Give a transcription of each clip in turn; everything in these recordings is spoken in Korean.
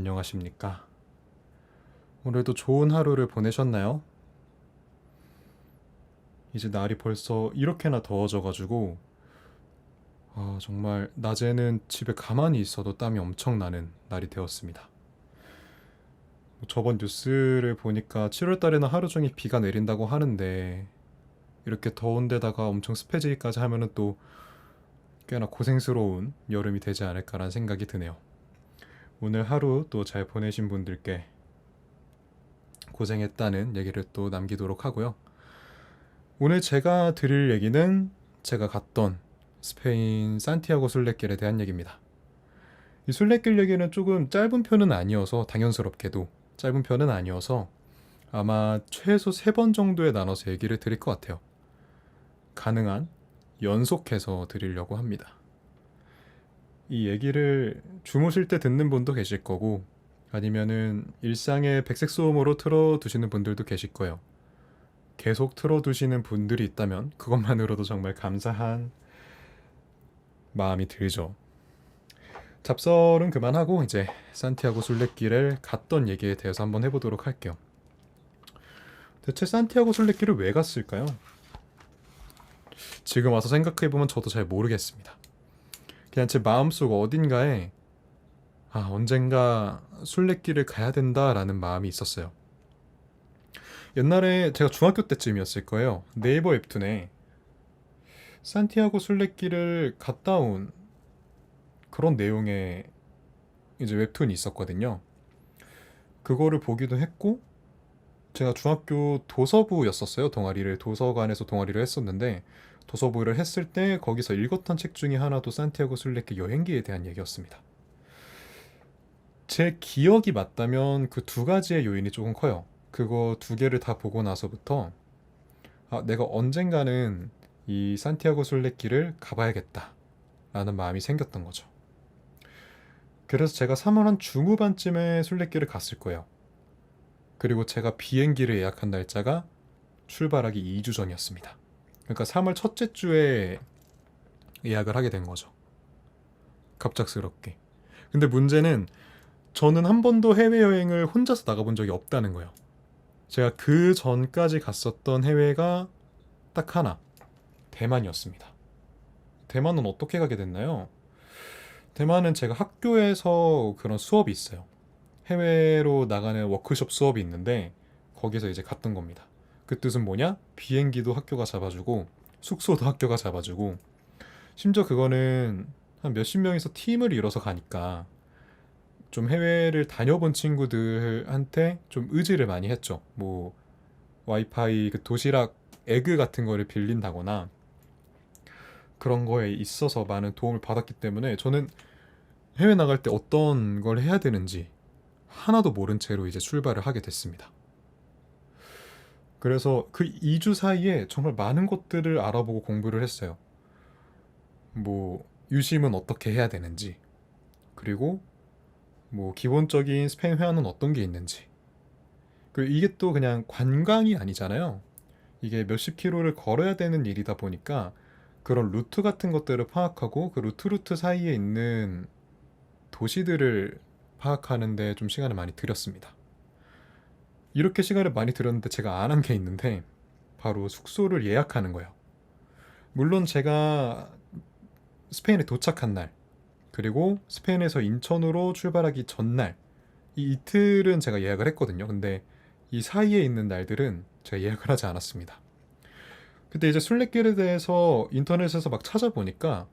안녕하십니까? 오늘도 좋은 하루를 보내셨나요? 이제 날이 벌써 이렇게나 더워져가지고 정말 낮에는 집에 가만히 있어도 땀이 엄청 나는 날이 되었습니다. 저번 뉴스를 보니까 7월 달에는 하루 종일 비가 내린다고 하는데 이렇게 더운 데다가 엄청 습해지기까지 하면은 또 꽤나 고생스러운 여름이 되지 않을까라는 생각이 드네요. 오늘 하루 또 잘 보내신 분들께 고생했다는 얘기를 또 남기도록 하고요. 오늘 제가 드릴 얘기는 제가 갔던 스페인 산티아고 순례길에 대한 얘기입니다. 이 순례길 얘기는 조금 짧은 편은 아니어서, 당연스럽게도 짧은 편은 아니어서 아마 최소 3번 정도에 나눠서 얘기를 드릴 것 같아요. 가능한 연속해서 드리려고 합니다. 이 얘기를 주무실 때 듣는 분도 계실 거고, 아니면은 일상의 백색 소음으로 틀어두시는 분들도 계실 거예요. 계속 틀어두시는 분들이 있다면 그것만으로도 정말 감사한 마음이 들죠. 잡설은 그만하고 이제 산티아고 순례길을 갔던 얘기에 대해서 한번 해보도록 할게요. 대체 산티아고 순례길을 왜 갔을까요? 지금 와서 생각해보면 저도 잘 모르겠습니다. 그냥 제 마음속 어딘가에 언젠가 순례길을 가야 된다라는 마음이 있었어요. 옛날에 제가 중학교 때쯤이었을 거예요. 네이버 웹툰에 산티아고 순례길을 갔다 온 그런 내용의 이제 웹툰이 있었거든요. 그거를 보기도 했고, 제가 중학교 도서부였었어요. 도서관에서 동아리를 했었는데, 도서부를 했을 때 거기서 읽었던 책 중에 하나도 산티아고 순례길 여행기에 대한 얘기였습니다. 제 기억이 맞다면 그 2가지의 요인이 조금 커요. 그거 2개를 다 보고 나서부터 내가 언젠가는 이 산티아고 순례길을 가봐야겠다 라는 마음이 생겼던 거죠. 그래서 제가 3월 한 중후반쯤에 순례길을 갔을 거예요. 그리고 제가 비행기를 예약한 날짜가 출발하기 2주 전이었습니다. 그러니까 3월 첫째 주에 예약을 하게 된 거죠. 갑작스럽게. 근데 문제는 저는 한 번도 해외여행을 혼자서 나가본 적이 없다는 거예요. 제가 그 전까지 갔었던 해외가 딱 하나, 대만이었습니다. 대만은 어떻게 가게 됐나요? 대만은 제가 학교에서 그런 수업이 있어요. 해외로 나가는 워크숍 수업이 있는데 거기서 이제 갔던 겁니다. 그 뜻은 뭐냐? 비행기도 학교가 잡아주고 숙소도 학교가 잡아주고, 심지어 그거는 한 몇십 명이서 팀을 이뤄서 가니까 좀 해외를 다녀본 친구들한테 좀 의지를 많이 했죠. 뭐 와이파이 그 도시락 에그 같은 거를 빌린다거나 그런 거에 있어서 많은 도움을 받았기 때문에 저는 해외 나갈 때 어떤 걸 해야 되는지 하나도 모른 채로 이제 출발을 하게 됐습니다. 그래서 그 2주 사이에 정말 많은 것들을 알아보고 공부를 했어요. 뭐 유심은 어떻게 해야 되는지, 그리고 뭐 기본적인 스페인 회화는 어떤 게 있는지. 그리고 이게 또 그냥 관광이 아니잖아요. 이게 몇십 킬로를 걸어야 되는 일이다 보니까 그런 루트 같은 것들을 파악하고 그 루트 사이에 있는 도시들을 파악하는데 좀 시간을 많이 들였습니다. 이렇게 시간을 많이 들였는데 제가 안 한 게 있는데, 바로 숙소를 예약하는 거예요. 물론 제가 스페인에 도착한 날, 그리고 스페인에서 인천으로 출발하기 전날, 이 이틀은 제가 예약을 했거든요. 근데 이 사이에 있는 날들은 제가 예약을 하지 않았습니다. 그때 이제 순례길에 대해서 인터넷에서 막 찾아보니까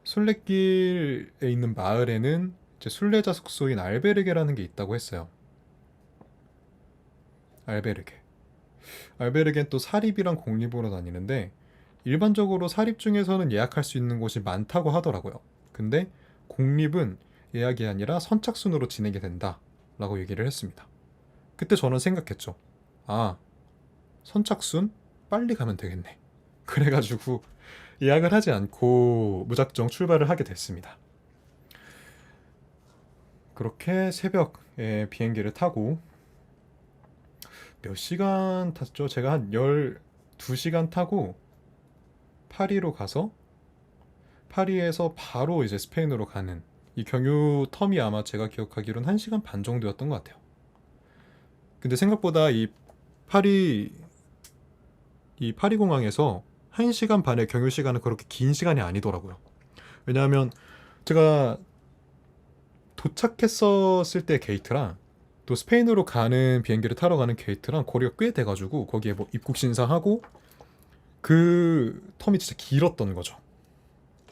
순례길에 있는 마을에는 이제 순례자 숙소인 알베르게라는 게 있다고 했어요. 알베르게. 알베르게는 또 사립이랑 공립으로 다니는데, 일반적으로 사립 중에서는 예약할 수 있는 곳이 많다고 하더라고요. 근데 공립은 예약이 아니라 선착순으로 진행이 된다 라고 얘기를 했습니다. 그때 저는 생각했죠. 선착순? 빨리 가면 되겠네. 그래가지고 예약을 하지 않고 무작정 출발을 하게 됐습니다. 그렇게 새벽에 비행기를 타고 몇 시간 탔죠? 제가 한 12시간 타고 파리로 가서 파리에서 바로 이제 스페인으로 가는 이 경유 텀이 아마 제가 기억하기로는 1시간 반 정도였던 것 같아요. 근데 생각보다 파리 이 파리 공항에서 1시간 반의 경유 시간은 그렇게 긴 시간이 아니더라고요. 왜냐하면 제가 도착했었을 때 게이트랑 또 스페인으로 가는 비행기를 타러 가는 게이트랑 거리가 꽤 돼가지고 거기에 뭐 입국 신사하고 그 텀이 진짜 길었던 거죠.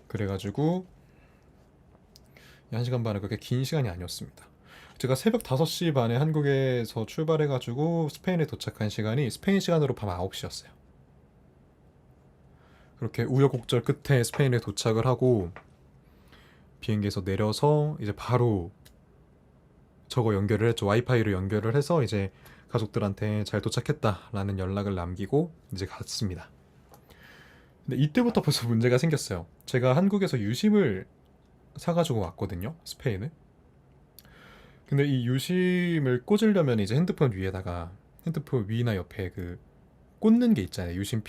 그래가지고 1시간 반은 그렇게 긴 시간이 아니었습니다. 제가 새벽 5시 반에 한국에서 출발해가지고 스페인에 도착한 시간이 스페인 시간으로 밤 9시였어요. 그렇게 우여곡절 끝에 스페인에 도착을 하고 비행기에서 내려서 이제 바로 저거 연결을 했죠. 와이파이로 연결을 해서 이제 가족들한테 잘 도착했다라는 연락을 남기고 이제 갔습니다. 근데 이때부터 벌써 문제가 생겼어요. 제가 한국에서 유심을 사가지고 왔거든요. 스페인을. 근데 이 유심을 꽂으려면 이제 핸드폰 위나 옆에 그 꽂는 게 있잖아요. 유심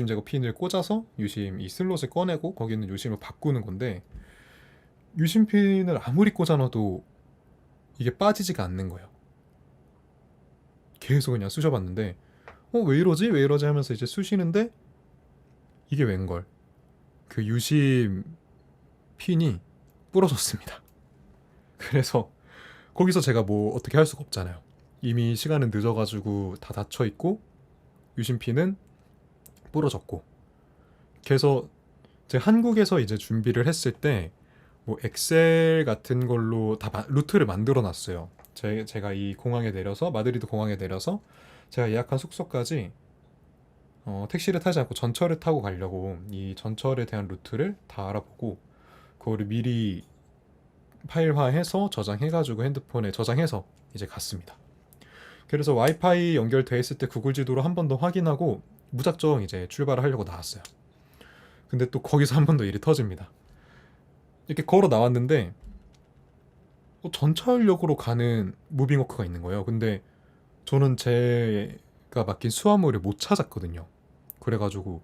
제거 핀을 꽂아서 유심 이 슬롯을 꺼내고 거기 있는 유심을 바꾸는 건데 유심 핀을 아무리 꽂아놔도 이게 빠지지가 않는 거예요. 계속 그냥 쑤셔봤는데 왜 이러지? 왜 이러지? 하면서 이제 쑤시는데 이게 웬걸 그 유심 핀이 부러졌습니다. 그래서 거기서 제가 뭐 어떻게 할 수가 없잖아요. 이미 시간은 늦어가지고 다 닫혀 있고 유심 핀은 부러졌고. 그래서 제가 한국에서 이제 준비를 했을 때 뭐 엑셀 같은 걸로 다 루트를 만들어 놨어요. 제가 이 공항에 내려서 마드리드 공항에 내려서 제가 예약한 숙소까지 택시를 타지 않고 전철을 타고 가려고 이 전철에 대한 루트를 다 알아보고 그거를 미리 파일화해서 저장해가지고 핸드폰에 저장해서 이제 갔습니다. 그래서 와이파이 연결돼 있을 때 구글 지도로 한 번 더 확인하고 무작정 이제 출발을 하려고 나왔어요. 근데 또 거기서 한 번 더 일이 터집니다. 이렇게 걸어 나왔는데 전철역으로 가는 무빙워크가 있는 거예요. 근데 저는 제가 맡긴 수화물을 못 찾았거든요. 그래가지고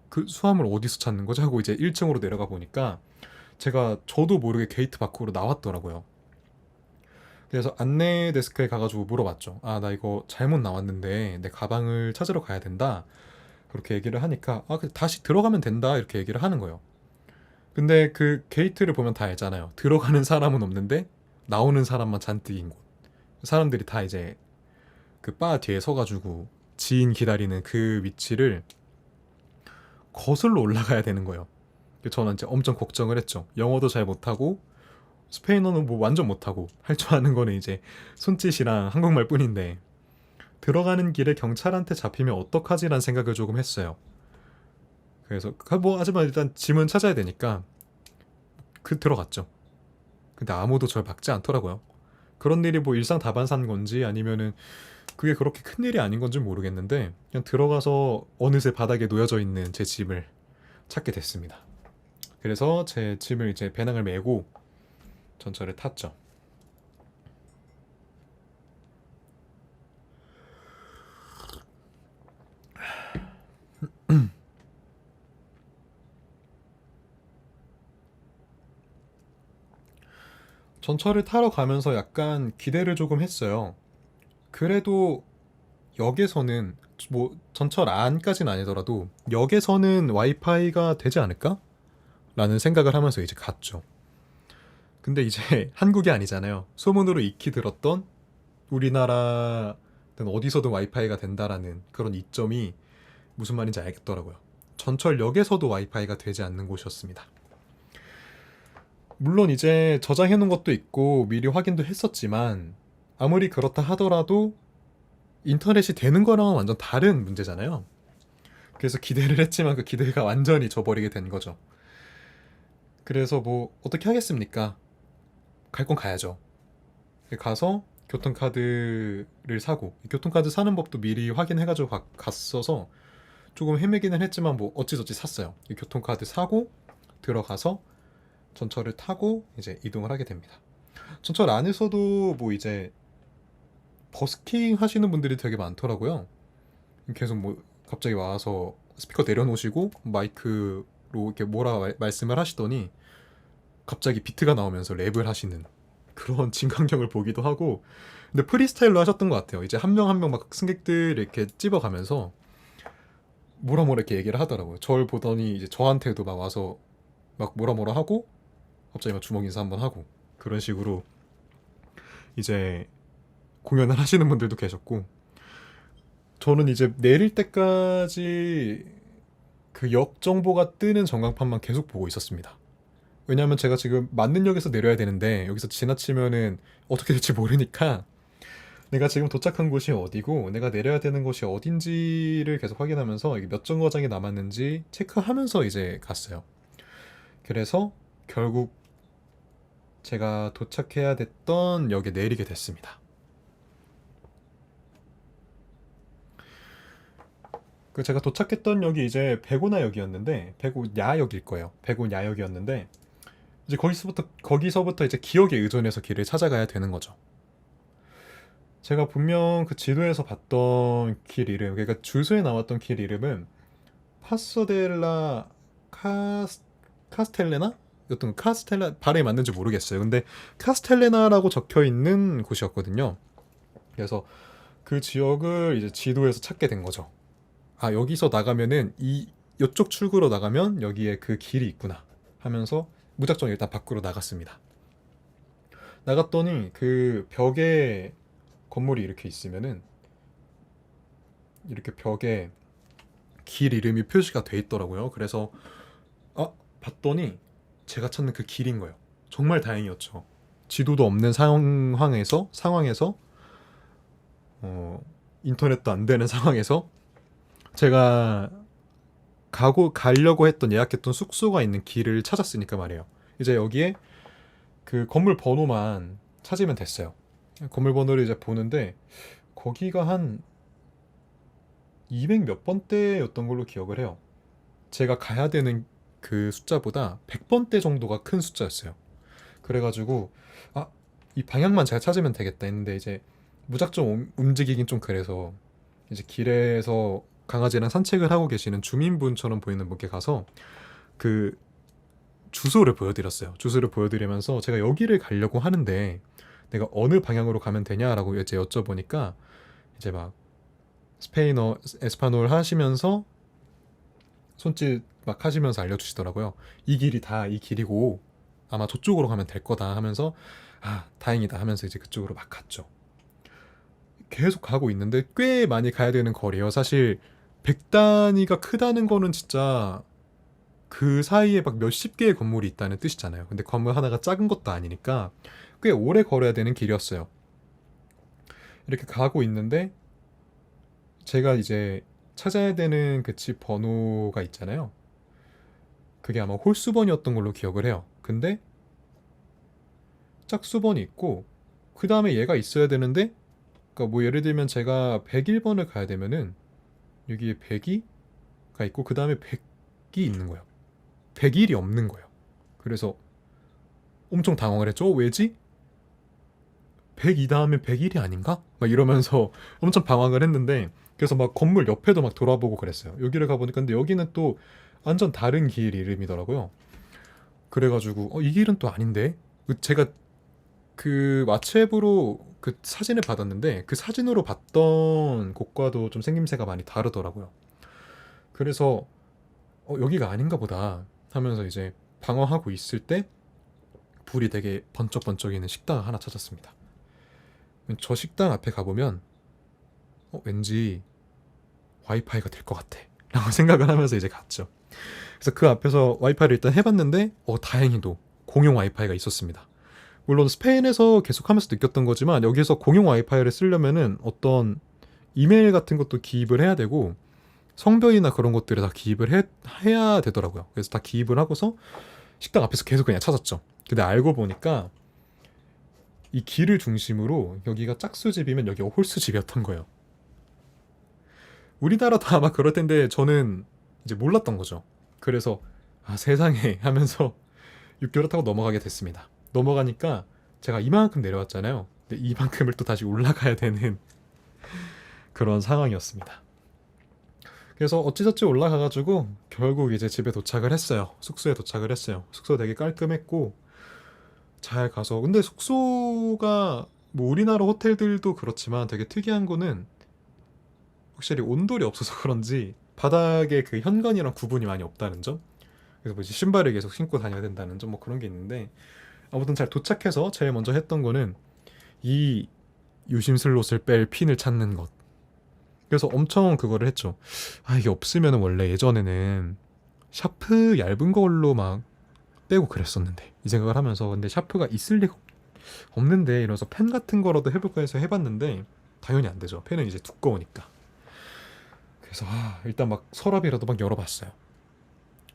그 수화물 어디서 찾는 거지? 하고 이제 1층으로 내려가 보니까 제가 저도 모르게 게이트 밖으로 나왔더라고요. 그래서 안내 데스크에 가가지고 물어봤죠. 아, 나 이거 잘못 나왔는데 내 가방을 찾으러 가야 된다. 그렇게 얘기를 하니까 다시 들어가면 된다. 이렇게 얘기를 하는 거예요. 근데 그 게이트를 보면 다 알잖아요. 들어가는 사람은 없는데 나오는 사람만 잔뜩인 곳. 사람들이 다 이제 그 바 뒤에 서가지고 지인 기다리는 그 위치를 거슬러 올라가야 되는 거예요. 저는 이제 엄청 걱정을 했죠. 영어도 잘 못하고 스페인어는 뭐 완전 못하고 할 줄 아는 거는 이제 손짓이랑 한국말 뿐인데 들어가는 길에 경찰한테 잡히면 어떡하지라는 생각을 조금 했어요. 그래서 하지만 일단 짐은 찾아야 되니까 들어갔죠. 근데 아무도 절 막지 않더라고요. 그런 일이 뭐 일상다반사인 건지 아니면은 그게 그렇게 큰 일이 아닌 건지 모르겠는데 그냥 들어가서 어느새 바닥에 놓여져 있는 제 짐을 찾게 됐습니다. 그래서 제 짐을 이제 배낭을 메고 전철을 탔죠. 전철을 타러 가면서 약간 기대를 조금 했어요. 그래도 역에서는 뭐 전철 안까지는 아니더라도 역에서는 와이파이가 되지 않을까? 라는 생각을 하면서 이제 갔죠. 근데 이제 한국이 아니잖아요. 소문으로 익히 들었던 우리나라는 어디서든 와이파이가 된다라는 그런 이점이 무슨 말인지 알겠더라고요. 전철역에서도 와이파이가 되지 않는 곳이었습니다. 물론 이제 저장해 놓은 것도 있고 미리 확인도 했었지만 아무리 그렇다 하더라도 인터넷이 되는 거랑은 완전 다른 문제잖아요. 그래서 기대를 했지만 그 기대가 완전히 져버리게 된 거죠. 그래서 뭐 어떻게 하겠습니까? 갈 건 가야죠. 가서 교통카드를 사고 교통카드 사는 법도 미리 확인해가지고 갔어서 조금 헤매기는 했지만 뭐 어찌저찌 샀어요. 교통카드 사고 들어가서 전철을 타고 이제 이동을 하게 됩니다. 전철 안에서도 뭐 이제 버스킹 하시는 분들이 되게 많더라고요. 계속 뭐 갑자기 와서 스피커 내려놓으시고 마이크로 이렇게 뭐라 말씀을 하시더니 갑자기 비트가 나오면서 랩을 하시는 그런 진광경을 보기도 하고, 근데 프리스타일로 하셨던 것 같아요. 이제 한 명 한 명 막 승객들 이렇게 찝어가면서 뭐라 뭐라 이렇게 얘기를 하더라고요. 저를 보더니 이제 저한테도 막 와서 막 뭐라 뭐라 하고 갑자기 막 주먹 인사 한번 하고 그런 식으로 이제 공연을 하시는 분들도 계셨고, 저는 이제 내릴 때까지 그 역 정보가 뜨는 전광판만 계속 보고 있었습니다. 왜냐하면 제가 지금 맞는 역에서 내려야 되는데 여기서 지나치면은 어떻게 될지 모르니까 내가 지금 도착한 곳이 어디고 내가 내려야 되는 곳이 어딘지를 계속 확인하면서 이게 몇 정거장이 남았는지 체크하면서 이제 갔어요. 그래서 결국 제가 도착해야 됐던 역에 내리게 됐습니다. 그 제가 도착했던 역이 이제 백오나역이었는데, 백오야역일 거예요. 백오야역이었는데 이제 거기서부터 이제 기억에 의존해서 길을 찾아가야 되는 거죠. 제가 분명 그 지도에서 봤던 길 이름, 그러니까 주소에 나왔던 길 이름은 파소델라 카스텔레나? 여튼 카스텔라, 발음이 맞는지 모르겠어요. 근데 카스텔레나라고 적혀 있는 곳이었거든요. 그래서 그 지역을 이제 지도에서 찾게 된 거죠. 아, 여기서 나가면은 이쪽 출구로 나가면 여기에 그 길이 있구나 하면서 무작정 일단 밖으로 나갔습니다. 나갔더니 그 벽에 건물이 이렇게 있으면은 이렇게 벽에 길 이름이 표시가 돼 있더라고요. 그래서 봤더니 제가 찾는 그 길인 거예요. 정말 다행이었죠. 지도도 없는 상황에서 인터넷도 안 되는 상황에서 제가 가려고 했던 예약했던 숙소가 있는 길을 찾았으니까 말이에요. 이제 여기에 그 건물 번호만 찾으면 됐어요. 건물 번호를 이제 보는데 거기가 한 200 몇 번대였던 걸로 기억을 해요. 제가 가야 되는 그 숫자보다 100번대 정도가 큰 숫자였어요. 그래가지고 이 방향만 잘 찾으면 되겠다 했는데 이제 무작정 움직이긴 좀 그래서 이제 길에서 강아지랑 산책을 하고 계시는 주민분처럼 보이는 분께 가서 그 주소를 보여드렸어요. 주소를 보여드리면서 제가 여기를 가려고 하는데 내가 어느 방향으로 가면 되냐라고 이제 여쭤보니까 이제 막 스페인어 에스파뇰 하시면서 손짓 막 하시면서 알려주시더라고요. 이 길이 다 이 길이고 아마 저쪽으로 가면 될 거다 하면서 다행이다 하면서 이제 그쪽으로 막 갔죠. 계속 가고 있는데 꽤 많이 가야 되는 거리예요. 사실 100단위가 크다는 거는 진짜 그 사이에 막 몇십 개의 건물이 있다는 뜻이잖아요. 근데 건물 하나가 작은 것도 아니니까 꽤 오래 걸어야 되는 길이었어요. 이렇게 가고 있는데 제가 이제 찾아야 되는 그 집 번호가 있잖아요. 그게 아마 홀수번이었던 걸로 기억을 해요. 근데 짝수번이 있고 그 다음에 얘가 있어야 되는데, 그러니까 뭐 예를 들면 제가 101번을 가야 되면은 여기에 102가 있고 그 다음에 100이 있는 거예요. 101이 없는 거예요. 그래서 엄청 당황을 했죠. 왜지? 102 다음에 101이 아닌가? 막 이러면서 엄청 방황을 했는데, 그래서 막 건물 옆에도 막 돌아보고 그랬어요. 여기를 가보니까 근데 여기는 또 완전 다른 길 이름이더라고요. 그래가지고 이 길은 또 아닌데, 제가 그 왓츠앱으로 그 사진을 받았는데 그 사진으로 봤던 곳과도 좀 생김새가 많이 다르더라고요. 그래서 여기가 아닌가 보다 하면서 이제 방황하고 있을 때 불이 되게 번쩍번쩍이는 식당을 하나 찾았습니다. 저 식당 앞에 가보면 왠지 와이파이가 될 것 같아 라고 생각을 하면서 이제 갔죠. 그래서 그 앞에서 와이파이를 일단 해봤는데 다행히도 공용 와이파이가 있었습니다. 물론 스페인에서 계속하면서 느꼈던 거지만 여기서 공용 와이파이를 쓰려면은 어떤 이메일 같은 것도 기입을 해야 되고 성별이나 그런 것들을 다 기입을 해야 되더라고요. 그래서 다 기입을 하고서 식당 앞에서 계속 그냥 찾았죠. 근데 알고 보니까 이 길을 중심으로 여기가 짝수집이면 여기가 홀수집이었던 거예요. 우리나라도 아마 그럴 텐데 저는 이제 몰랐던 거죠. 그래서 세상에 하면서 6개월 타고 넘어가게 됐습니다. 넘어가니까 제가 이만큼 내려왔잖아요. 근데 이만큼을 또 다시 올라가야 되는 그런 상황이었습니다. 그래서 어찌저찌 올라가가지고 결국 이제 집에 도착을 했어요. 숙소에 도착을 했어요. 숙소 되게 깔끔했고 잘 가서 근데 숙소가 뭐 우리나라 호텔들도 그렇지만 되게 특이한 거는 확실히 온돌이 없어서 그런지 바닥에 그 현관이랑 구분이 많이 없다는 점. 그래서 뭐 이제 신발을 계속 신고 다녀야 된다는 점 뭐 그런 게 있는데 아무튼 잘 도착해서 제일 먼저 했던 거는 이 유심 슬롯을 뺄 핀을 찾는 것. 그래서 엄청 그거를 했죠. 아 이게 없으면 원래 예전에는 샤프 얇은 걸로 막 빼고 그랬었는데 이 생각을 하면서 근데 샤프가 있을 리가 없는데 이러면서 펜 같은 거라도 해볼까 해서 해봤는데 당연히 안 되죠. 펜은 이제 두꺼우니까. 그래서 일단 막 서랍이라도 막 열어봤어요.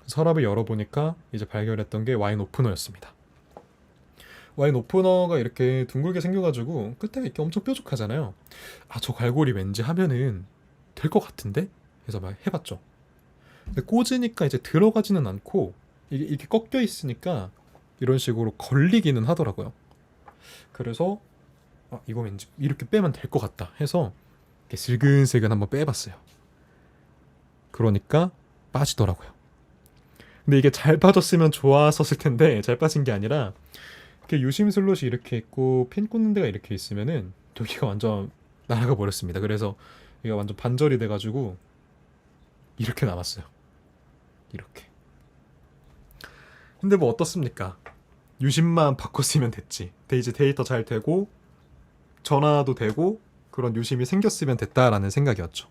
서랍을 열어보니까 이제 발견했던 게 와인 오프너였습니다. 와인 오프너가 이렇게 둥글게 생겨가지고 끝에가 이렇게 엄청 뾰족하잖아요. 아, 저 갈고리 왠지 하면은 될 것 같은데? 그래서 막 해봤죠. 근데 꽂으니까 이제 들어가지는 않고 이게 이렇게 꺾여 있으니까 이런 식으로 걸리기는 하더라고요. 그래서 이거 왠지 이렇게 빼면 될 것 같다 해서 이렇게 슬근슬근 한번 빼봤어요. 그러니까 빠지더라고요. 근데 이게 잘 빠졌으면 좋았었을 텐데 잘 빠진 게 아니라 이렇게 유심 슬롯이 이렇게 있고 핀 꽂는 데가 이렇게 있으면은 여기가 완전 날아가 버렸습니다. 그래서 이게 완전 반절이 돼가지고 이렇게 남았어요. 이렇게. 근데 뭐 어떻습니까? 유심만 바꿨으면 됐지. 이제 데이터 잘 되고 전화도 되고 그런 유심이 생겼으면 됐다라는 생각이었죠.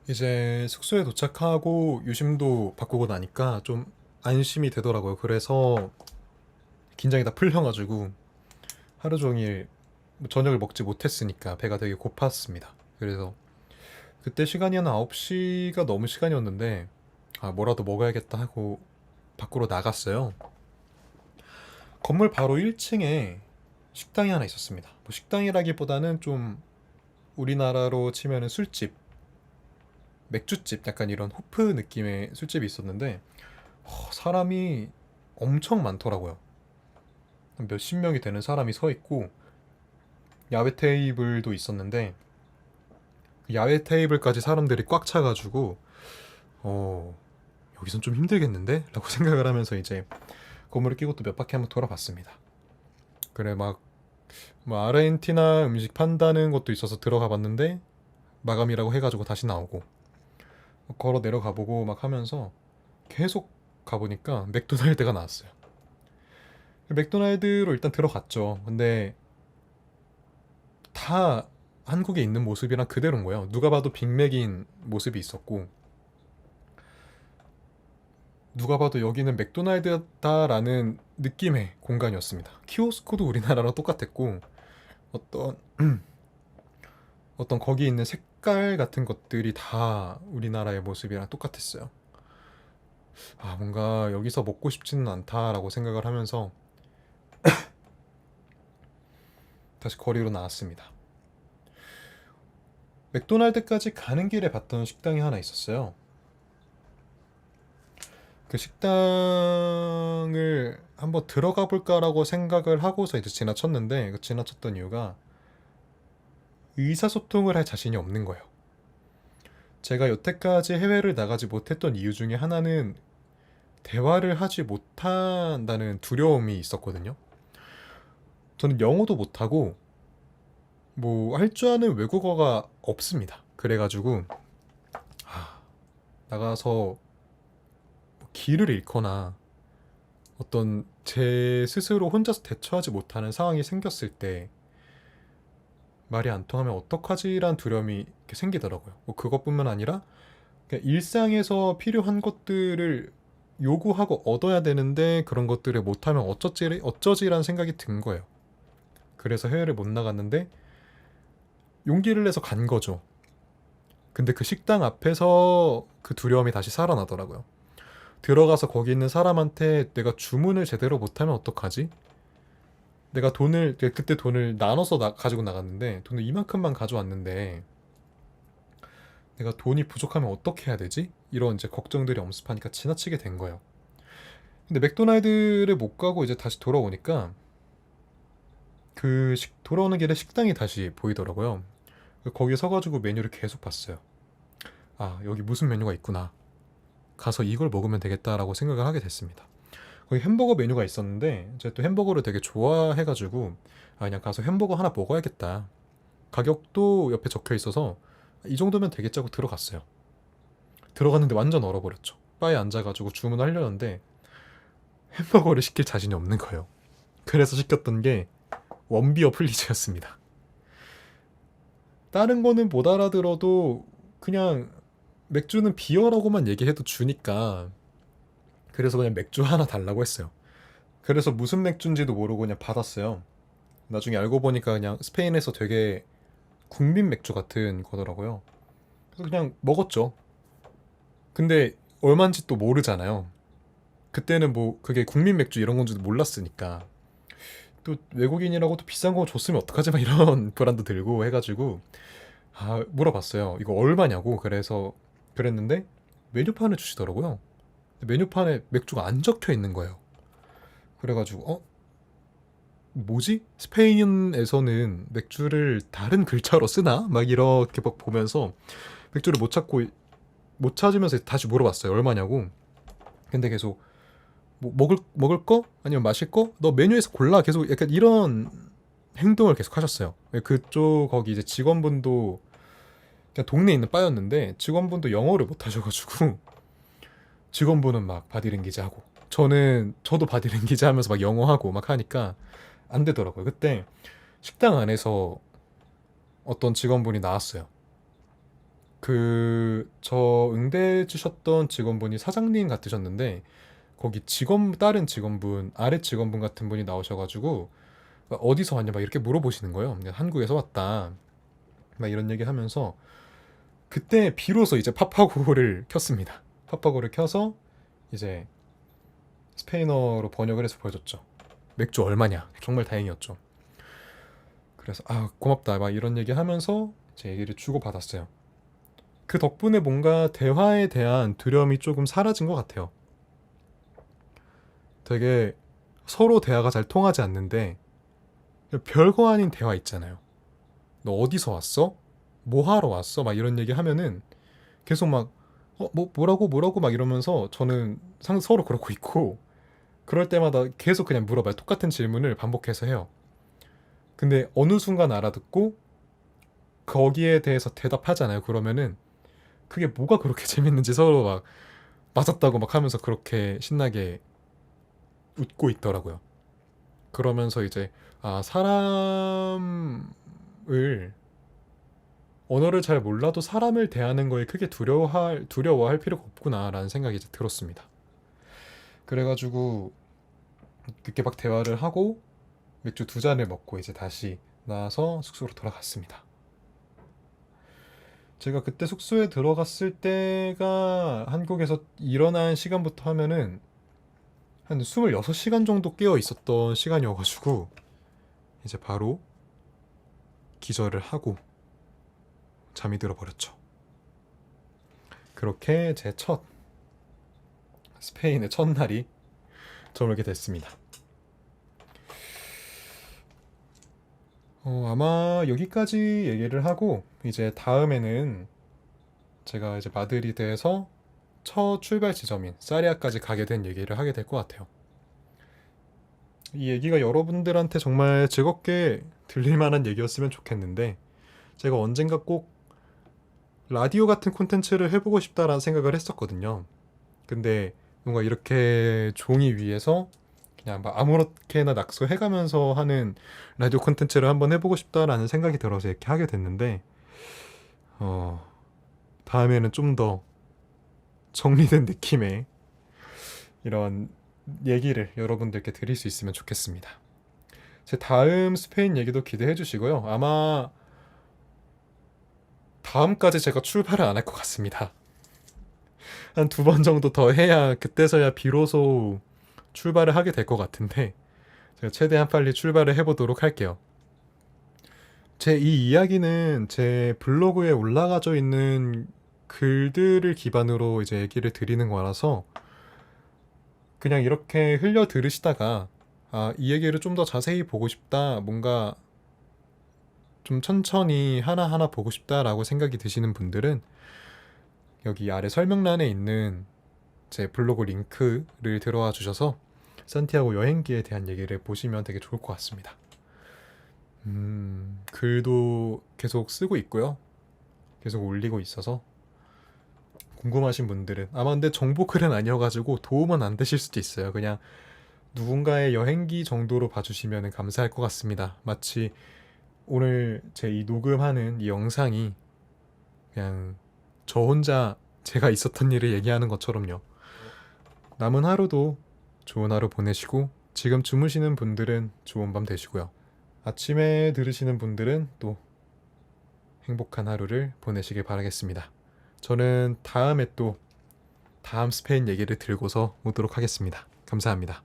이제 숙소에 도착하고 유심도 바꾸고 나니까 좀 안심이 되더라고요. 그래서 긴장이 다 풀려가지고 하루 종일 저녁을 먹지 못했으니까 배가 되게 고팠습니다. 그래서 그때 시간이 한 9시가 넘은 시간이었는데 뭐라도 먹어야겠다 하고 밖으로 나갔어요. 건물 바로 1층에 식당이 하나 있었습니다. 뭐 식당이라기보다는 좀 우리나라로 치면은 술집, 맥주집 약간 이런 호프 느낌의 술집이 있었는데 사람이 엄청 많더라고요. 한 몇십 명이 되는 사람이 서 있고 야외 테이블도 있었는데 야외 테이블까지 사람들이 꽉 차가지고 어 여기선 좀 힘들겠는데? 라고 생각을 하면서 이제 건물을 끼고 또 몇 바퀴 한번 돌아봤습니다. 그래 막 뭐 아르헨티나 음식 판다는 것도 있어서 들어가 봤는데 마감이라고 해가지고 다시 나오고 걸어 내려가 보고 막 하면서 계속 가보니까 맥도날드가 나왔어요. 맥도날드로 일단 들어갔죠. 근데 다 한국에 있는 모습이랑 그대로인 거예요. 누가 봐도 빅맥인 모습이 있었고 누가 봐도 여기는 맥도날드다라는 느낌의 공간이었습니다. 키오스크도 우리나라랑 똑같았고 어떤 거기 있는 색깔 같은 것들이 다 우리나라의 모습이랑 똑같았어요. 뭔가 여기서 먹고 싶지는 않다라고 생각을 하면서 다시 거리로 나왔습니다. 맥도날드까지 가는 길에 봤던 식당이 하나 있었어요. 그 식당을 한번 들어가 볼까라고 생각을 하고서 이제 지나쳤는데 그 지나쳤던 이유가 의사소통을 할 자신이 없는 거예요. 제가 여태까지 해외를 나가지 못했던 이유 중에 하나는 대화를 하지 못한다는 두려움이 있었거든요. 저는 영어도 못하고 뭐 할 줄 아는 외국어가 없습니다. 그래가지고 나가서 뭐 길을 잃거나 어떤 제 스스로 혼자서 대처하지 못하는 상황이 생겼을 때 말이 안 통하면 어떡하지란 두려움이 이렇게 생기더라고요. 뭐 그것뿐만 아니라 그냥 일상에서 필요한 것들을 요구하고 얻어야 되는데 그런 것들을 못하면 어쩌지란 생각이 든 거예요. 그래서 해외를 못 나갔는데 용기를 내서 간 거죠. 근데 그 식당 앞에서 그 두려움이 다시 살아나더라고요. 들어가서 거기 있는 사람한테 내가 주문을 제대로 못하면 어떡하지? 내가 그때 돈을 나눠서 가지고 나갔는데 돈을 이만큼만 가져왔는데 내가 돈이 부족하면 어떻게 해야 되지? 이런 이제 걱정들이 엄습하니까 지나치게 된 거예요. 근데 맥도날드를 못 가고 이제 다시 돌아오니까 돌아오는 길에 식당이 다시 보이더라고요. 거기 서가지고 메뉴를 계속 봤어요. 아, 여기 무슨 메뉴가 있구나. 가서 이걸 먹으면 되겠다라고 생각을 하게 됐습니다. 거기 햄버거 메뉴가 있었는데 제가 또 햄버거를 되게 좋아해가지고 아, 그냥 가서 햄버거 하나 먹어야겠다. 가격도 옆에 적혀 있어서 이 정도면 되겠지 하고 들어갔어요. 들어갔는데 완전 얼어버렸죠. 바에 앉아가지고 주문을 하려는데 햄버거를 시킬 자신이 없는 거예요. 그래서 시켰던 게 원비어 플리즈였습니다. 다른 거는 못 알아들어도 그냥 맥주는 비어라고만 얘기해도 주니까 그래서 그냥 맥주 하나 달라고 했어요. 그래서 무슨 맥주인지도 모르고 그냥 받았어요. 나중에 알고 보니까 그냥 스페인에서 되게 국민 맥주 같은 거더라고요. 그래서 그냥 먹었죠. 근데 얼마인지 또 모르잖아요. 그때는 뭐 그게 국민 맥주 이런 건지도 몰랐으니까 또 외국인이라고 또 비싼 거 줬으면 어떡하지 막 이런 불안도 들고 해가지고 아 물어봤어요. 이거 얼마냐고. 그래서 그랬는데 메뉴판을 주시더라고요. 메뉴판에 맥주가 안 적혀 있는 거예요. 그래가지고 뭐지? 스페인에서는 맥주를 다른 글자로 쓰나? 막 이렇게 막 보면서 맥주를 못 찾으면서 다시 물어봤어요. 얼마냐고. 근데 계속 뭐 먹을 거 아니면 마실 거? 너 메뉴에서 골라. 계속 약간 이런 행동을 계속 하셨어요. 그쪽 거기 이제 직원분도 그냥 동네에 있는 바였는데 직원분도 영어를 못 하셔가지고 직원분은 막 바디랭귀지 하고 저도 바디랭귀지 하면서 막 영어 하고 막 하니까 안 되더라고요. 그때 식당 안에서 어떤 직원분이 나왔어요. 저 응대해 주셨던 직원분이 사장님 같으셨는데 거기 다른 직원분, 아래 직원분 같은 분이 나오셔가지고 어디서 왔냐 막 이렇게 물어보시는 거예요. 그냥 한국에서 왔다. 막 이런 얘기 하면서 그때 비로소 이제 파파고를 켰습니다. 파파고를 켜서 이제 스페인어로 번역을 해서 보여줬죠. 맥주 얼마냐? 정말 다행이었죠. 그래서 아 고맙다 막 이런 얘기 하면서 제 얘기를 주고 받았어요. 그 덕분에 뭔가 대화에 대한 두려움이 조금 사라진 것 같아요. 되게 서로 대화가 잘 통하지 않는데 별거 아닌 대화 있잖아요. 너 어디서 왔어? 뭐 하러 왔어? 막 이런 얘기 하면은 계속 막 뭐라고 막 이러면서 저는 서로 그러고 있고 그럴 때마다 계속 그냥 물어봐요. 똑같은 질문을 반복해서 해요. 근데 어느 순간 알아듣고 거기에 대해서 대답하잖아요. 그러면은 그게 뭐가 그렇게 재밌는지 서로 막 맞았다고 막 하면서 그렇게 신나게 웃고 있더라고요. 그러면서 이제 아 사람을 언어를 잘 몰라도 사람을 대하는 거에 크게 두려워할 필요가 없구나라는 생각이 이제 들었습니다. 그래가지고 그렇게 막 대화를 하고 맥주 두 잔을 먹고 이제 다시 나와서 숙소로 돌아갔습니다. 제가 그때 숙소에 들어갔을 때가 한국에서 일어난 시간부터 하면은 한 26시간 정도 깨어 있었던 시간이어가지고 이제 바로 기절을 하고 잠이 들어버렸죠. 그렇게 제 첫 스페인의 첫날이 저물게 됐습니다. 아마 여기까지 얘기를 하고 이제 다음에는 제가 이제 마드리드에서 첫 출발 지점인 사리아까지 가게 된 얘기를 하게 될 것 같아요. 이 얘기가 여러분들한테 정말 즐겁게 들릴 만한 얘기였으면 좋겠는데 제가 언젠가 꼭 라디오 같은 콘텐츠를 해보고 싶다라는 생각을 했었거든요. 근데 뭔가 이렇게 종이 위에서 그냥 막 아무렇게나 낙서해가면서 하는 라디오 콘텐츠를 한번 해보고 싶다라는 생각이 들어서 이렇게 하게 됐는데 어, 다음에는 좀 더 정리된 느낌의 이런 얘기를 여러분들께 드릴 수 있으면 좋겠습니다. 제 다음 스페인 얘기도 기대해 주시고요. 아마 다음까지 제가 출발을 안 할 것 같습니다. 한 두 번 정도 더 해야 그때서야 비로소 출발을 하게 될 것 같은데 제가 최대한 빨리 출발을 해보도록 할게요. 제 이 이야기는 제 블로그에 올라가져 있는 글들을 기반으로 이제 얘기를 드리는 거라서 그냥 이렇게 흘려 들으시다가 이 얘기를 좀 더 자세히 보고 싶다, 뭔가 좀 천천히 하나하나 보고 싶다라고 생각이 드시는 분들은 여기 아래 설명란에 있는 제 블로그 링크를 들어와 주셔서 산티아고 여행기에 대한 얘기를 보시면 되게 좋을 것 같습니다. 글도 계속 쓰고 있고요. 계속 올리고 있어서 궁금하신 분들은, 아마 근데 정보 글은 아니어가지고 도움은 안 되실 수도 있어요. 그냥 누군가의 여행기 정도로 봐주시면 감사할 것 같습니다. 마치 오늘 제 이 녹음하는 이 영상이 그냥 저 혼자 제가 있었던 일을 얘기하는 것처럼요. 남은 하루도 좋은 하루 보내시고, 지금 주무시는 분들은 좋은 밤 되시고요. 아침에 들으시는 분들은 또 행복한 하루를 보내시길 바라겠습니다. 저는 다음에 또 다음 스페인 얘기를 들고서 오도록 하겠습니다. 감사합니다.